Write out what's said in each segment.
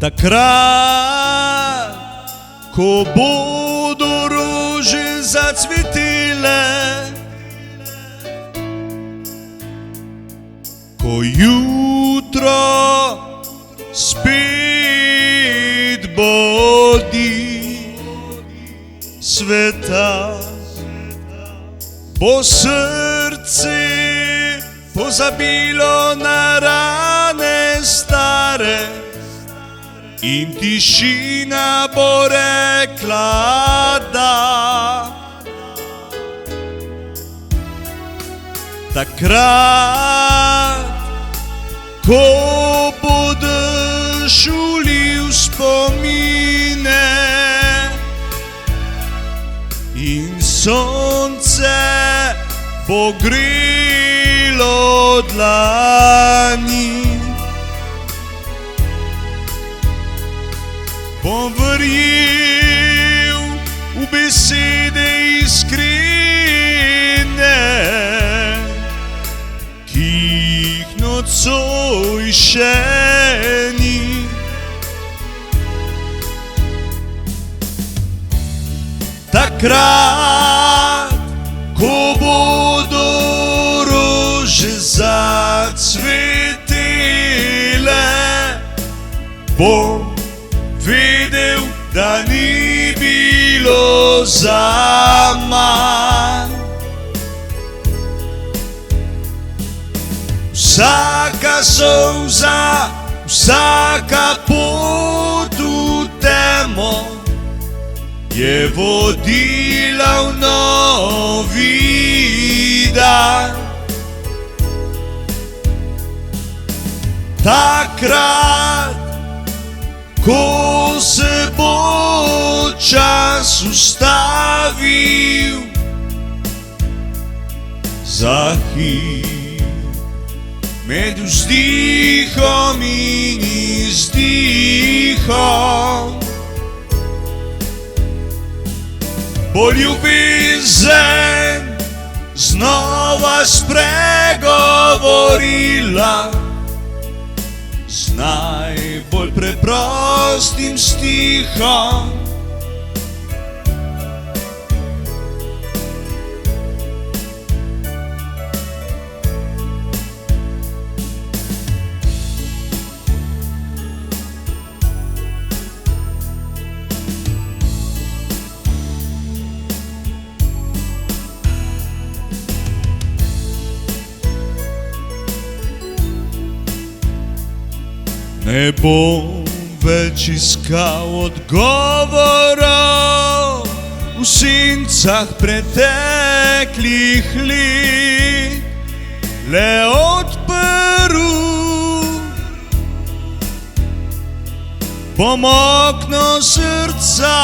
Takrat, ko bodo rože zacvetele, ko jutro spet bodi sveta, bo srce pozabilo na rane stare in tišina bo rekla da. Takrat, ko boš ulil spomine in sonce bo grelo dlani, bom verjel v besede iskrene, ki jih nocoj še ni. Takrat, ko bodo rože zacvetele, bom vedel, da ni bilo zaman. Vsaka solza, vsaka pot v temo je vodila v novi dan. Takrat, ko se bo čas ustavil za hip, med vzdihom in izdihom, bo ljubezen znova spregovorila z najbolj preprostim stihom. Ne bom več iskal odgovorov v sencah preteklih let, le odprl bom okno srca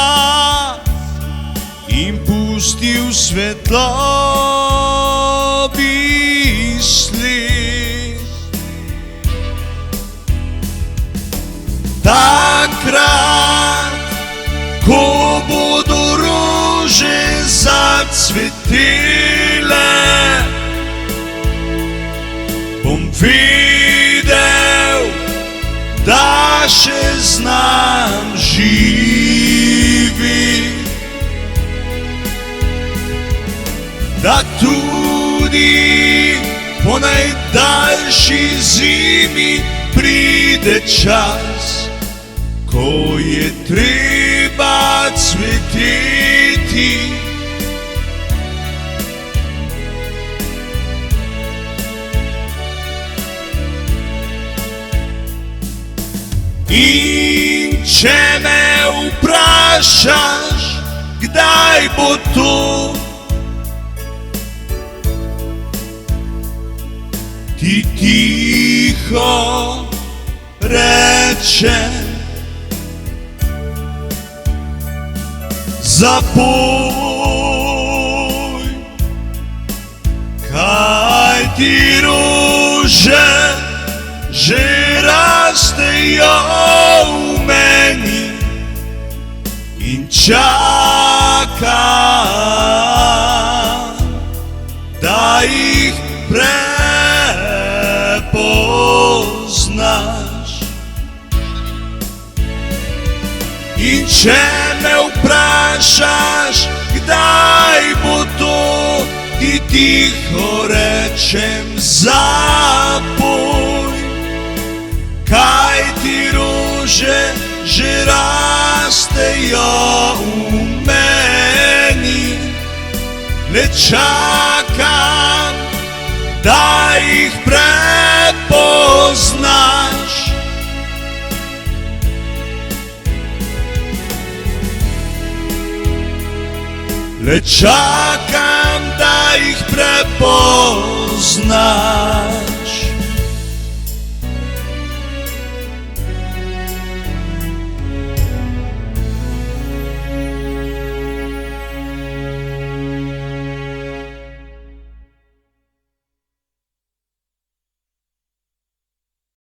in pustil svetlobi sled. Takrat, ko bodo rože zacvetele, bom vedel, da še znam živeti, da tudi po najdaljši zimi pride čas, ko je treba cveteti. In če me vprašaš, kdaj bo to, ti tiho rečem, zapoj, kaj ti rože že rastejo v meni in čakam, da jih prepoznaš. in če me vprašaš, kdaj bo to, ti tiho rečem zapoj. Kaj ti rože že rastejo v meni, le čakam, da jih prepoznaš. Le čakam, da jih prepoznaš.